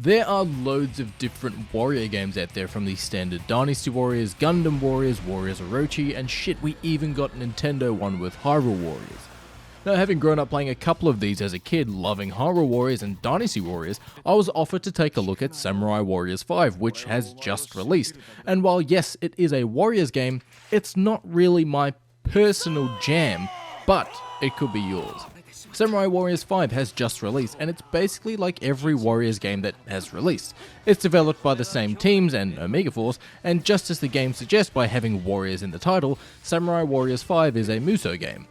There are loads of different warrior games out there, from the standard Dynasty Warriors, Gundam Warriors, Warriors Orochi, and shit, we even got Nintendo one with Hyrule Warriors. Now, having grown up playing a couple of these as a kid, loving Hyrule Warriors and Dynasty Warriors, I was offered to take a look at Samurai Warriors 5, which has just released. And while yes, it is a Warriors game, it's not really my personal jam, but it could be yours. Samurai Warriors 5 has just released, and it's basically like every Warriors game that has released. It's developed by the same teams and Omega Force, and just as the game suggests by having Warriors in the title, Samurai Warriors 5 is a Musou game.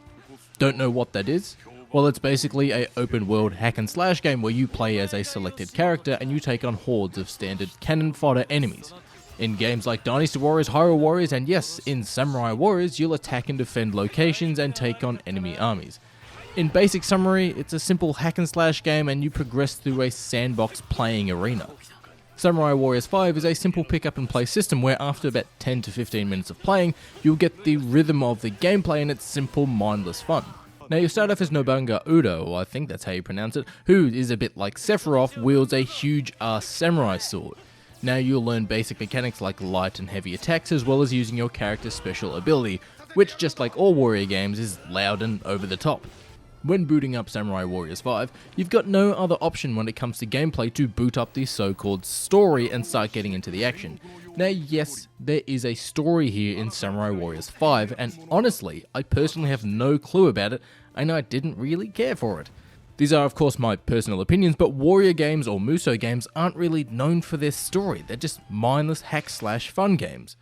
Don't know what that is? Well, it's basically a open world hack and slash game where you play as a selected character and you take on hordes of standard cannon fodder enemies. In games like Dynasty Warriors, Hyrule Warriors, and yes, in Samurai Warriors, you'll attack and defend locations and take on enemy armies. In basic summary, it's a simple hack and slash game and you progress through a sandbox playing arena. Samurai Warriors 5 is a simple pick up and play system where after about 10 to 15 minutes of playing, you'll get the rhythm of the gameplay and it's simple, mindless fun. Now you start off as Nobunaga Udo, I think that's how you pronounce it, who is a bit like Sephiroth, wields a huge ass samurai sword. Now you'll learn basic mechanics like light and heavy attacks as well as using your character's special ability, which just like all warrior games is loud and over the top. When booting up Samurai Warriors 5, you've got no other option when it comes to gameplay to boot up the so-called story and start getting into the action. Now yes, there is a story here in Samurai Warriors 5, and honestly, I personally have no clue about it, and I didn't really care for it. These are of course my personal opinions, but warrior games or Musou games aren't really known for their story, they're just mindless hack slash fun games.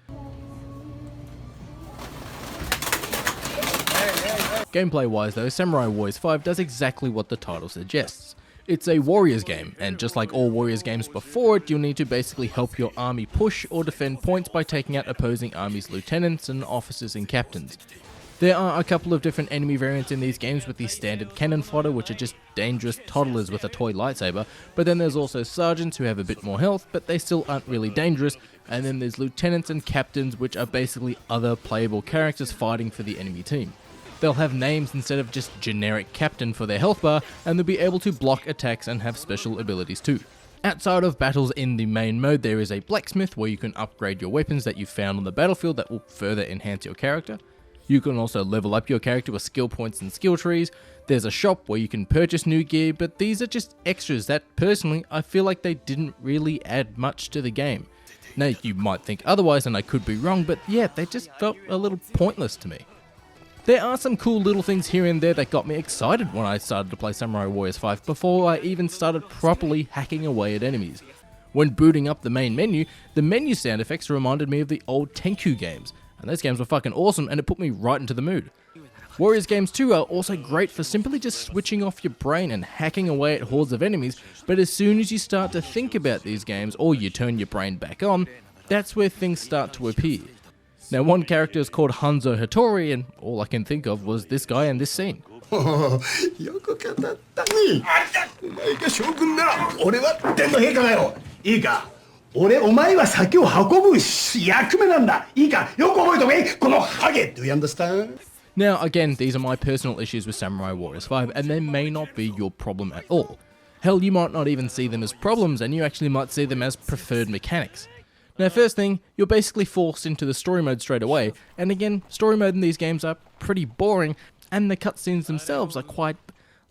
Gameplay wise though, Samurai Warriors 5 does exactly what the title suggests. It's a Warriors game, and just like all Warriors games before it, you'll need to basically help your army push or defend points by taking out opposing armies' lieutenants and officers and captains. There are a couple of different enemy variants in these games, with the standard cannon fodder, which are just dangerous toddlers with a toy lightsaber, but then there's also sergeants who have a bit more health, but they still aren't really dangerous, and then there's lieutenants and captains, which are basically other playable characters fighting for the enemy team. They'll have names instead of just generic captain for their health bar, and they'll be able to block attacks and have special abilities too. Outside of battles in the main mode, there is a blacksmith where you can upgrade your weapons that you've found on the battlefield that will further enhance your character. You can also level up your character with skill points and skill trees. There's a shop where you can purchase new gear, but these are just extras that, personally, I feel like they didn't really add much to the game. Now, you might think otherwise, and I could be wrong, but yeah, they just felt a little pointless to me. There are some cool little things here and there that got me excited when I started to play Samurai Warriors 5 before I even started properly hacking away at enemies. When booting up the menu sound effects reminded me of the old Tenku games, and those games were fucking awesome and it put me right into the mood. Warriors games too are also great for simply just switching off your brain and hacking away at hordes of enemies, but as soon as you start to think about these games or you turn your brain back on, that's where things start to appear. Now, one character is called Hanzo Hattori, and all I can think of was this guy in this scene. Now, again, these are my personal issues with Samurai Warriors 5, and they may not be your problem at all. Hell, you might not even see them as problems, and you actually might see them as preferred mechanics. Now, first thing, you're basically forced into the story mode straight away, and again, story mode in these games are pretty boring, and the cutscenes themselves are quite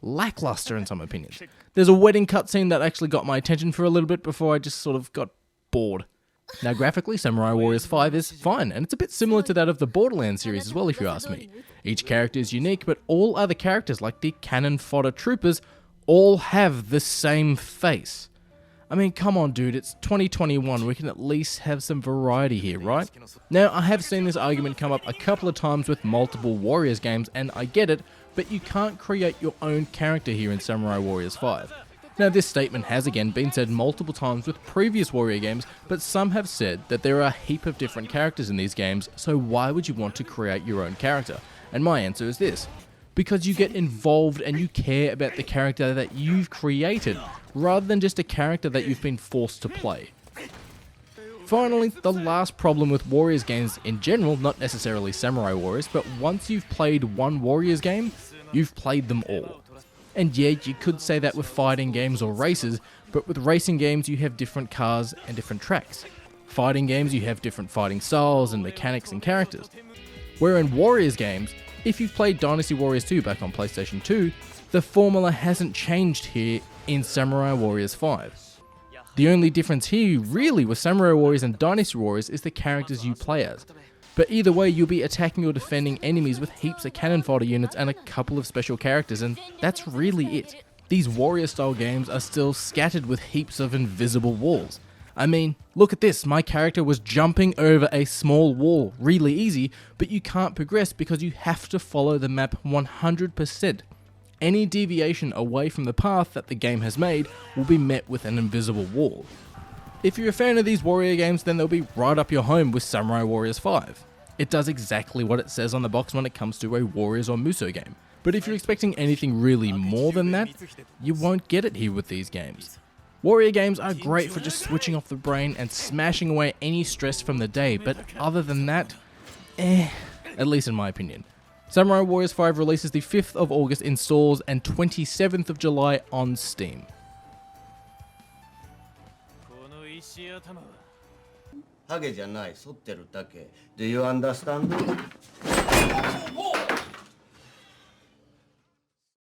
lackluster in some opinions. There's a wedding cutscene that actually got my attention for a little bit before I just sort of got bored. Now, graphically, Samurai Warriors 5 is fine, and it's a bit similar to that of the Borderlands series as well, if you ask me. Each character is unique, but all other characters, like the cannon fodder troopers, all have the same face. I mean, come on dude, it's 2021, we can at least have some variety here, right? Now, I have seen this argument come up a couple of times with multiple Warriors games, and I get it, but you can't create your own character here in Samurai Warriors 5. Now, this statement has again been said multiple times with previous Warrior games, but some have said that there are a heap of different characters in these games, so why would you want to create your own character? And my answer is this: because you get involved and you care about the character that you've created, rather than just a character that you've been forced to play. Finally, the last problem with Warriors games in general, not necessarily Samurai Warriors, but once you've played one Warriors game, you've played them all. And yeah, you could say that with fighting games or races, But with racing games, you have different cars and different tracks. Fighting games, you have different fighting styles and mechanics and characters. Where in Warriors games, if you've played Dynasty Warriors 2 back on PlayStation 2, the formula hasn't changed here in Samurai Warriors 5. The only difference here really with Samurai Warriors and Dynasty Warriors is the characters you play as. But either way, you'll be attacking or defending enemies with heaps of cannon fodder units and a couple of special characters, and that's really it. These warrior style games are still scattered with heaps of invisible walls. I mean, look at this, my character was jumping over a small wall really easy, but you can't progress because you have to follow the map 100%. Any deviation away from the path that the game has made will be met with an invisible wall. If you're a fan of these warrior games, then they'll be right up your home with Samurai Warriors 5. It does exactly what it says on the box when it comes to a Warriors or Musou game. But if you're expecting anything really more than that, you won't get it here with these games. Warrior games are great for just switching off the brain and smashing away any stress from the day, but other than that, at least in my opinion. Samurai Warriors 5 releases the 5th of August in stores and 27th of July on Steam. ハゲじゃない、反ってるだけ。Do you understand?